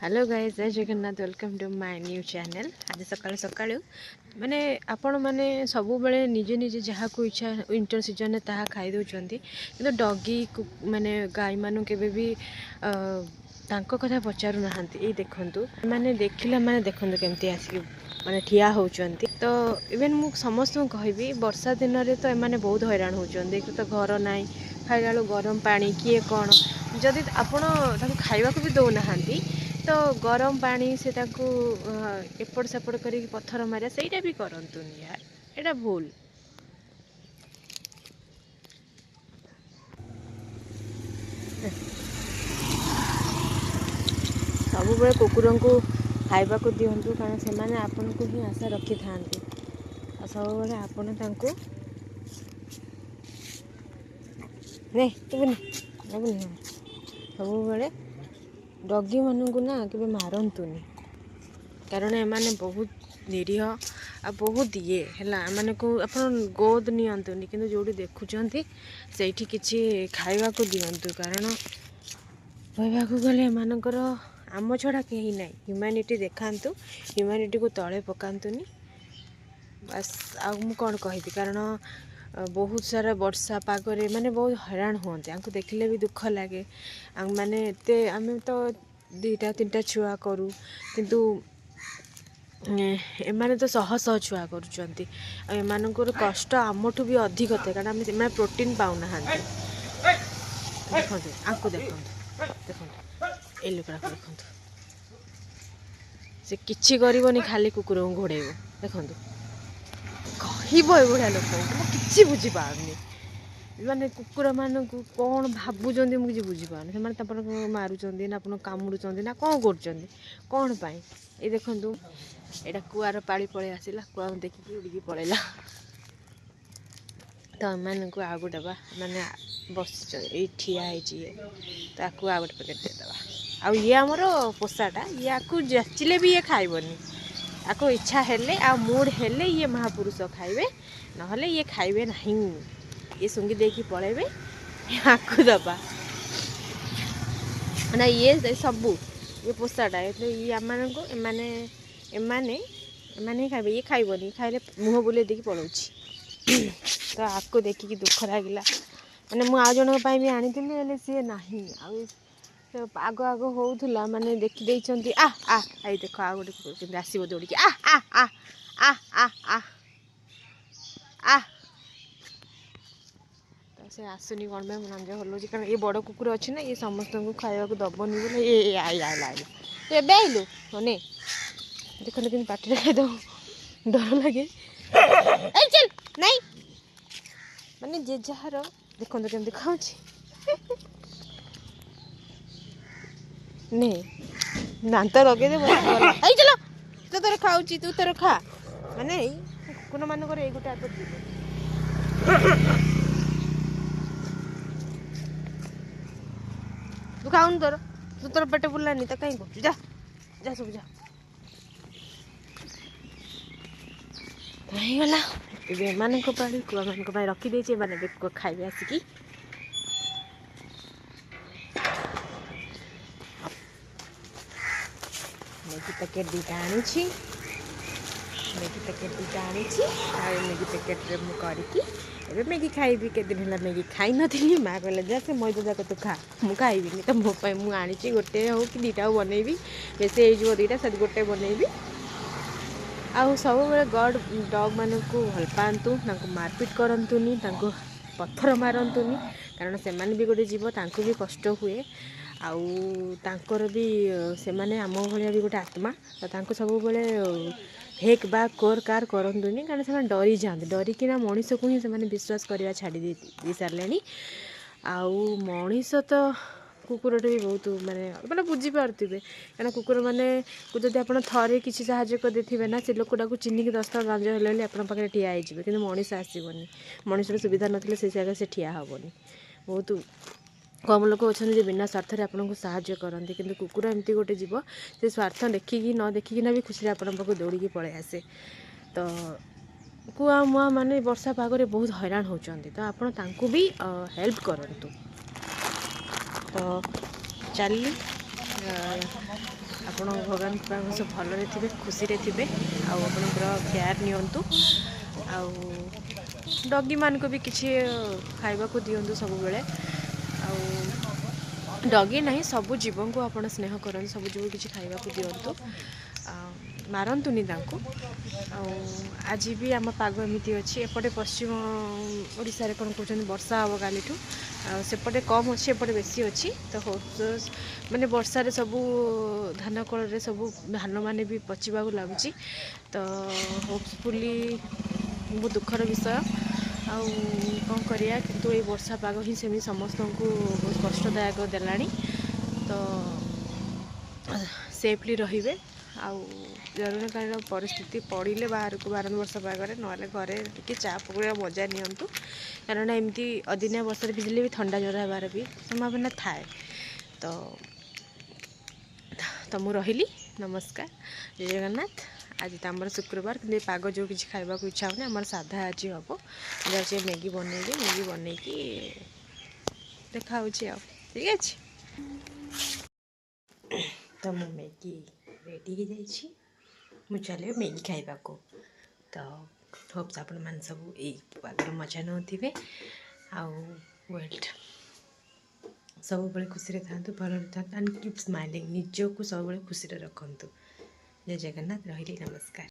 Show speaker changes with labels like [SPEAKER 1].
[SPEAKER 1] Hello guys, जय Jagannath. Welcome to my new channel. आज सकाळु सकाळु माने आपण माने सब बेले निजे निजे जहाँ को इच्छा विंटर सीजन ताहा खाई दउचंती, किंतु डॉगी माने गाय मानु केबे भी तांको कथा पचारु नाहंती। ए देखंतु माने देखिला माने देखंतु केमती आसी माने ठिया होउचंती। तो इवन मु समस्त कहबी वर्षा दिन रे तो एमाने बहुत हैरान होउचंती। एक तो घर नाई खाइलालु गरम पानी किए कोन जदि आपण ताको खाइबा को भी दउ नाहंती तो गरम पानी से एपट सेपट कर पत्थर मारे सहीटा भी करंतुनी यार, एटा भूल। सब बेले कुकुर को खाइबा को दिंतु, कारण से माने आपन को ही आशा रखी था। सब बेले आपन तांको नहीं सब बेले डॉगी मानू ना के मारंतुनी, कारण एमाने बहुत निरीह आ बहुत ये है को अपन गोद नियंतुनी, किंतु जोड़ी देखुंती से किसी खाइबा को दिंतु। कारण कहवाक गले एमानकर आम छड़ा कहीं ना ह्यूमैनिटी देखातु, ह्यूमैनिटी को तले पकातुनी बस। आ कौन कहि, कारण बहुत सारा वर्षा पागरे माने बहुत हैरान होते, आंको देखले भी दुख लगे। माने एते आमे तो 2-3 छुआ करूँ, किंतु एमाने तो शह शह छुआ करुँच। एमानकर कष्ट आमठू भी अधिक थे, कारण आम प्रोटीन पाऊना। देखो आंको देखो ए लुकड़ा को देखो, से किछि करबनी, खाली कुकुर को घोड़ेब। देखो कहब एभलिया लोक कि बुझी पारनी, माने कुकुर मानक कौन भावुं मुझे बुझीपार से मारुंट ना आप कामुड़ुंट ना कौन कौन पाई। ये देखूँ यहाँ कुआर पाड़ी पलि आसला, कुआ देखिकी उड़ी पलैला। तो एम को आ गोटे मैंने बस ठिया तो आपको आ गोटे पैकेट देदे। आ ये आमर पोषाटा, या जाचिले भी ये खाइबनी, आपको इच्छा हेले आ मूड हेले ये महापुरुष खाइबे, नहले ये खाइबे नहीं। ये सुंगी देकी पलैबे, आपको दबा ना ये सबू ये पोषाटा ये आम को एमाने खाइबे, ये खाइबनी, खाइले मुँह बुले देकी पलाउछि। तो आपको देखिकी दुख लगिला, माने मु आ जन भी आनी सी ना आग आग होउथुला, माने देखि देइछंती। आ आ आई देखो आ गोटे कुकुर आसीबो दौड़िकी, आ आ आ आ आ आ आ तो से आसुनी कौन मैं रंज हल्ला, कारण ये बड़ कुकुर अच्छी ना, ये समस्त को खावा दबनी बोले ये आइला तो एबे आइलु ने देख कि पार्टी खाईदब, डर लगे। चल नहीं माने जे जार देखो केमती खाऊँ ने दांत लगे चलो तो तोर खाऊ तू तोर खा, माने कुकुर मानकर ये गोटे आदत तू खाऊन तू तोर पेट बुलानी तो कहीं कर जा जा सब जा गला। एमान पाड़ी कुआ मान रखीदे खाइबे आसिकी। मैगी पैकेट 2टा आनी, मैगी पैकेट 2टा आनी, मैगी पैकेट रे मु करकी एबे मैगी खाइबी। के दिन है मैगी खाई नथी, माँ कहला जा से मैदा जाक तू खा, मु खाइबिनी। तो मो पाई मु आनी गोटे हो कि 2टा बनैबी, बेसी हो 2टा से गोटे बनैबी। आउ सब बेले गॉड डॉग मान को भल पातु, मारपीट करंतुनी, पत्थर मारंतुनी, कारण से भी गोटे जीव, तांको भी कष्ट हुए। आउ तांकर भी से माने आम भाया भी गोटे आत्मा, तो तांको सब बेले हेक बा कोर कार करंतुनी, कारण से डरी जाते, डरिकिना मनीष को ही से विश्वास करवा छाड़ी दे सारे। आउ मनीष तो कुकुरटे भी बहुत माने बुझीपारे, क्या कुकुर मैंने जब आप थे किसी साहाଯ୍य करदे ना, से लोकटा को चिन्हिक 10 थर लांज हेल्ले आप ठिया हो, कि मनीष आसबनी, मनीषर सुविधा ना से जगह से ठिया हेनी। बहुत कम लोक अच्छा जो बिना स्वार्थ आपको साहाଯ୍य करते, कि कुकुर एमती गोटे जीव से स्वार्थ देखिकी न देखिकिना भी खुशी आप दौड़िकी पलि आसे। तो कुआ मुआ माने वर्षा पागरे बहुत हैरान होती, तो आपको भी हेल्प करूँ। तो चली ଆପଣ ଭଗବାନ କୃପାରୁ ସବୁ ଭଲରେ ଥିବେ, ଖୁସିରେ ଥିବେ। ଆଉ ଆପଣଙ୍କର କେୟାର ନିଅନ୍ତୁ। ଆଉ ଡଗିମାନଙ୍କୁ ବି କିଛି ଖାଇବାକୁ ଦିଅନ୍ତୁ ସବୁବେଳେ। ଆଉ ଡଗି ନାହିଁ, ସବୁ ଜୀବଙ୍କୁ ଆପଣ ସ୍ନେହ କରନ୍ତୁ, ସବୁ ଜୀବକୁ କିଛି ଖାଇବାକୁ ଦିଅନ୍ତୁ, ମାରନ୍ତୁନି ତାଙ୍କୁ। ଆଉ ଆଜି ବି ଆମ ପାଗ ଏମିତି ଅଛି। ଏପଟେ ପଶ୍ଚିମ ଓଡ଼ିଶାରେ କ'ଣ କହୁଛନ୍ତି ବର୍ଷା ହେବ କାଲିଠୁ, ଆଉ ସେପଟେ କମ୍ ଅଛି, ଏପଟେ ବେଶୀ ଅଛି। ତ ମାନେ ବର୍ଷାରେ ସବୁ ଧାନ କଳରେ ସବୁ ଧାନମାନେ ବି ପଚିବାକୁ ଲାଗୁଛି। ତ ହୋପଫୁଲି ବହୁତ ଦୁଃଖର ବିଷୟ। ଆଉ କ'ଣ କରିବା, କିନ୍ତୁ ଏଇ ବର୍ଷା ପାଗ ହିଁ ସେମିତି ସମସ୍ତଙ୍କୁ ବହୁତ କଷ୍ଟଦାୟକ ଦେଲାଣି। ତ ସେଫଲି ରହିବେ। ଆଉ ଜରୁରୀକାଳୀନ ପରିସ୍ଥିତି ପଡ଼ିଲେ ବାହାରକୁ ବାହାରନ୍ତୁ ବର୍ଷା ପାଗରେ, ନହେଲେ ଘରେ ଟିକେ ଚା ପକୁଡ଼ିର ମଜା ନିଅନ୍ତୁ। କାରଣ ଏମିତି ଅଦିନିଆ ବର୍ଷାରେ ଭିଜିଲେ ବି ଥଣ୍ଡା ଜ୍ୱର ହେବାର ବି ସମ୍ଭାବନା ଥାଏ। ତ ମୁଁ ରହିଲି, ନମସ୍କାର, ଜୟ ଜଗନ୍ନାଥ। ଆଜି ତ ଆମର ଶୁକ୍ରବାର, କିନ୍ତୁ ଏ ପାଗ ଯେଉଁ କିଛି ଖାଇବାକୁ ଇଚ୍ଛା ହେଉନି, ଆମର ସାଧା ଆଜି ହେବ। ଯାଉଛି ମ୍ୟାଗି ବନେଇବି, ମ୍ୟାଗି ବନେଇକି ଦେଖା ହେଉଛି ଆଉ, ଠିକ୍ ଅଛି। ତ ମୁଁ ମ୍ୟାଗି ରେଡ଼ି ହେଇଯାଇଛି, ମୁଁ ଚାଲିବି ମ୍ୟାଗି ଖାଇବାକୁ। ତ ହୋପ୍ସ ଆପଣମାନେ ସବୁ ଏଇ ପାଗର ମଜା ନେଉଥିବେ। ଆଉ ୱେଲ୍ଟ ସବୁବେଳେ ଖୁସିରେ ଥାଆନ୍ତୁ, ଭଲରେ ଥାଆନ୍ତୁ, ଆଣ୍ଡ କିପ୍ ସ୍ମାଇଲିଂ। ନିଜକୁ ସବୁବେଳେ ଖୁସିରେ ରଖନ୍ତୁ। ଜୟ ଜଗନ୍ନାଥ, ରହିଲି, ନମସ୍କାର।